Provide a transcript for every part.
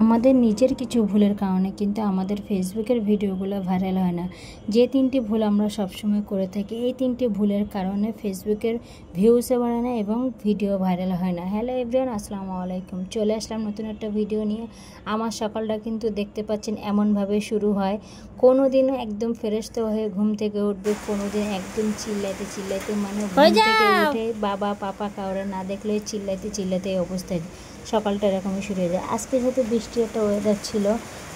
আমাদের নিজের কিছু ভুলের কারণে কিন্তু আমাদের ফেসবুকের ভিডিওগুলো ভাইরাল হয় না। যে তিনটি ভুল আমরা সবসময় করে থাকি, এই তিনটি ভুলের কারণে ফেসবুকের ভিউসও বাড়ে না এবং ভিডিও ভাইরাল হয় না। হ্যালো এভরিওয়ান, আসসালামু আলাইকুম। চলে আসলাম নতুন একটা ভিডিও নিয়ে। আমার সকালটা কিন্তু দেখতে পাচ্ছেন এমনভাবে শুরু হয়। কোনো দিনও একদম ফ্রেশ হয়ে ঘুম থেকে উঠবে, কোনো দিন একদম চিল্লাইতে মানে ঘুম থেকে উঠে বাবা পাপা কাউরে না দেখলে চিল্লাইতে এই অবস্থায় সকালটা এরকমই শুরু হয়ে যায়। আজকে যেহেতু বৃষ্টি একটা ওয়েদার ছিল,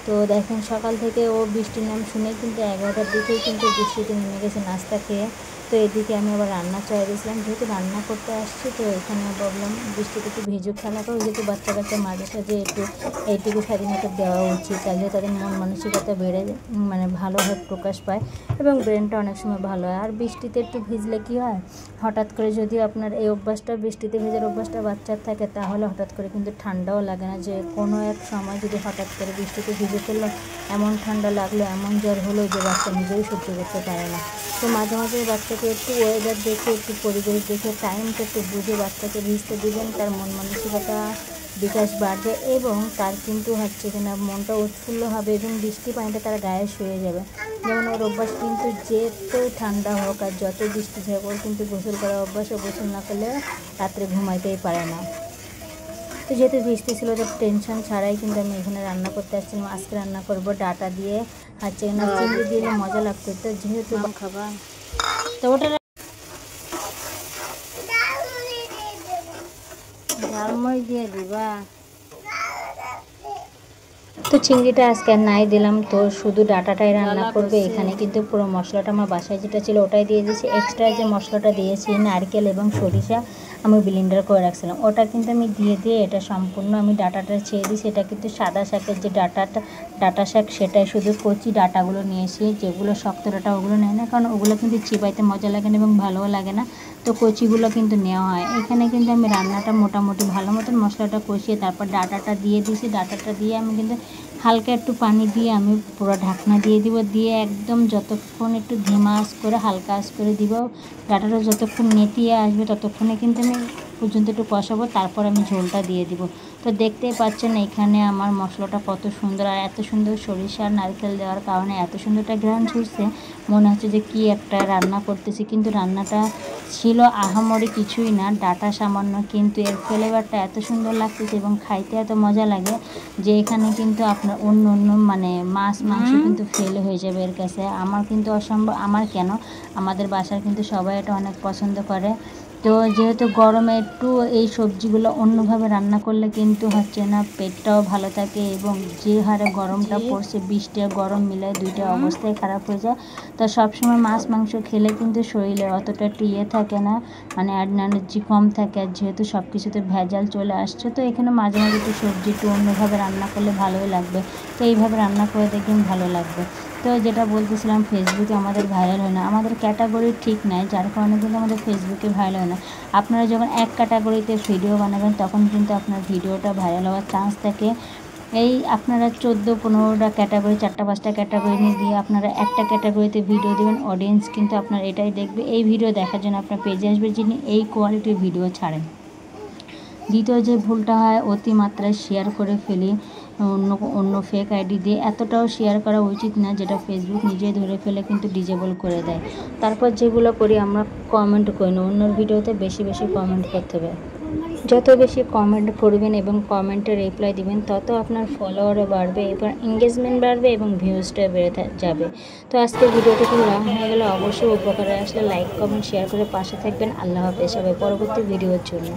তো দেখেন সকাল থেকে ও বৃষ্টির নাম শুনে কিন্তু 11টার দিকেই কিন্তু বৃষ্টিতে নেমে গেছে নাস্তা খেয়ে। তো এদিকে আমি আবার রান্না চড়াই দিয়েছিলাম, যেহেতু রান্না করতে আসছি তো এখানে ভাবলাম বৃষ্টিতে একটু ভিজুক খেলা করো, যেহেতু বাচ্চা কাচ্চা মাঝে সাঝে একটু এইটুকু স্বাধীনতা দেওয়া উচিত, তাহলে তাদের মন মানসিকতা বেড়ে মানে ভালোভাবে প্রকাশ পায় এবং ব্রেনটা অনেক সময় ভালো হয়। আর বৃষ্টিতে একটু ভিজলে কী হয়, হঠাৎ করে যদি আপনার এই অভ্যাসটা বৃষ্টিতে ভেজার অভ্যাসটা বাচ্চার থাকে, তাহলে হঠাৎ করে কিন্তু ঠান্ডাও লাগে না। যে কোনো এক সময় যদি হঠাৎ করে বৃষ্টিতে ভিজে ফেললো, এমন ঠান্ডা লাগলো, এমন জ্বর হলো যে বাচ্চা নিজেই সহ্য করতে পারে না। তো মাঝে মাঝে বাচ্চাকে একটু ওয়েদার দেখে, একটু পরিবেশ দেখে, টাইমটা একটু বুঝে বাচ্চাকে ভিজতে দিবেন, তার মন মানসিকতা বিকাশ বাড়বে এবং তার কিন্তু হচ্ছে কিনা মনটা উৎফুল্ল হবে এবং বৃষ্টি পানিটা তার গায়ে শুয়ে যাবে। যেমন ওর অভ্যাস কিন্তু যেতে ঠান্ডা হোক আর যত বৃষ্টি থাকে, ওর কিন্তু গোসল করার অভ্যাস, ও গোসল না করলে রাত্রে ঘুমাইতেই পারে না। তো যেহেতু বৃষ্টি ছিল, তো টেনশন ছাড়াই কিন্তু আমি এখানে রান্না করতে আসছিলাম। আজকে রান্না করব ডাটা দিয়ে, হচ্ছে কিনা চিংড়ি দিয়ে মজা লাগতো। তো যেহেতু খাবা তো ওটা ঝালমরিচ দিয়ে দিবা। তো চিংড়িটা আজকে আর নাই দিলাম, তো শুধু ডাটাটাই রান্না করবে। এখানে কিন্তু পুরো মশলাটা আমার বাসায় যেটা ছিল ওটাই দিয়ে দিয়েছি। এক্সট্রা যে মশলাটা দিয়েছি নারকেল এবং সরিষা আমি ব্লেন্ডার করে রাখছিলাম, ওটা কিন্তু আমি দিয়ে এটা সম্পূর্ণ আমি ডাটাটা ছেড়ে দিই। সেটা কিন্তু সাদা শাকের যে ডাটা শাক, সেটাই শুধু কচি ডাটাগুলো নিয়েছি, যেগুলো শক্ত ডাটা ওগুলো নেয় না, কারণ ওগুলো কিন্তু চিবাইতে মজা লাগে না এবং ভালোও লাগে না, তো কচিগুলো কিন্তু নেওয়া হয়। এখানে কিন্তু আমি রান্নাটা মোটামুটি ভালো মতন মশলাটা কষিয়ে তারপর ডাটাটা দিয়ে দিয়েছি। ডাটাটা দিয়ে আমি কিন্তু হালকা একটু পানি দিয়ে আমি পুরো ঢাকনা দিয়ে দিব, দিয়ে একদম যতক্ষণ একটু ধিমা আঁচ করে হালকা আঁচ করে দিব। ডাটাটা যতক্ষণ নেতিয়ে আসবে ততক্ষণে কিন্তু আমি পর্যন্ত একটু কষাবো, তারপর আমি ঝোলটা দিয়ে দিব। তো দেখতেই পাচ্ছেন এখানে আমার মশলাটা কত সুন্দর, আর এত সুন্দর সরিষা আর নারকেল দেওয়ার কারণে এত সুন্দর একটা ঘ্রাণ ছুটছে, মনে হচ্ছে যে কি একটা রান্না করতেছি। কিন্তু রান্নাটা ছিল আহামরি কিছুই না, ডাটা সামান্য, কিন্তু এর ফ্লেভারটা এত সুন্দর লাগতেছে এবং খাইতে এত মজা লাগে যে এখানে কিন্তু আপনার অন্য মানে মাছ মাংস কিন্তু ফেল হয়ে যাবে এর কাছে। আমার কিন্তু অসম্ভব, আমার কেন, আমাদের বাসার কিন্তু সবাই এটা অনেক পছন্দ করে। তো যেহেতু গরমে একটু এই সবজিগুলো অন্যভাবে রান্না করলে কিন্তু হচ্ছে না পেটটাও ভালো থাকে, এবং যে হারে গরমটা পড়ছে, বৃষ্টি আর গরম মিলায় দুইটা অবস্থায় খারাপ হয়ে যায়। তো সবসময় মাছ মাংস খেলে কিন্তু শরীরে অতটা একটু থাকে না, মানে এনার্জি কম থাকে। আর যেহেতু সব কিছুতে ভেজাল চলে আসছে, তো এখানে মাঝে মাঝে একটু সবজি একটু অন্যভাবে রান্না করলে ভালোই লাগবে। তো এইভাবে রান্না করে দেখবেন ভালো লাগবে। তো যেটা বলতেছিলাম, ফেসবুকে আমাদের ভাইরাল হয় না, আমাদের ক্যাটাগরি ঠিক নাই, যার কারণে কিন্তু আমাদের ফেসবুকে ভাইরাল হয় না। আপনারা যখন এক ক্যাটাগরিতে ভিডিও বানাবেন তখন কিন্তু আপনার ভিডিওটা ভাইরাল হওয়ার চান্স থাকে। এই আপনারা 14-15টা ক্যাটাগরি, 4-5টা ক্যাটাগরি নিয়ে দিয়ে আপনারা একটা ক্যাটাগরিতে ভিডিও দেবেন, অডিয়েন্স কিন্তু আপনার এটাই দেখবে। এই ভিডিও দেখার জন্য আপনার পেজে আসবে যিনি এই কোয়ালিটির ভিডিও ছাড়েন। দ্বিতীয় যে ভুলটা হয়, অতিমাত্রায় শেয়ার করে ফেলি অন্য ফেক আইডি দিয়ে। এতটাও শেয়ার করা উচিত না, যেটা ফেসবুক নিজেই ধরে ফেলে কিন্তু ডিজেবল করে দেয়। তারপর যেগুলো করি আমরা কমেন্ট করি না, অন্যর ভিডিওতে বেশি কমেন্ট করতে হবে। যত বেশি কমেন্ট করবেন এবং কমেন্টে রিপ্লাই দিবেন, তত আপনার ফলোয়ারও বাড়বে এবং এঙ্গেজমেন্ট বাড়বে এবং ভিউজটা বেড়ে যাবে। তো আজকে ভিডিওটা খুব লং হয়ে গেলে, অবশ্যই উপকারে আসলে লাইক কমেন্ট শেয়ার করে পাশে থাকবেন। আল্লাহ হাফেজ, সবাই পরবর্তী ভিডিওর জন্য।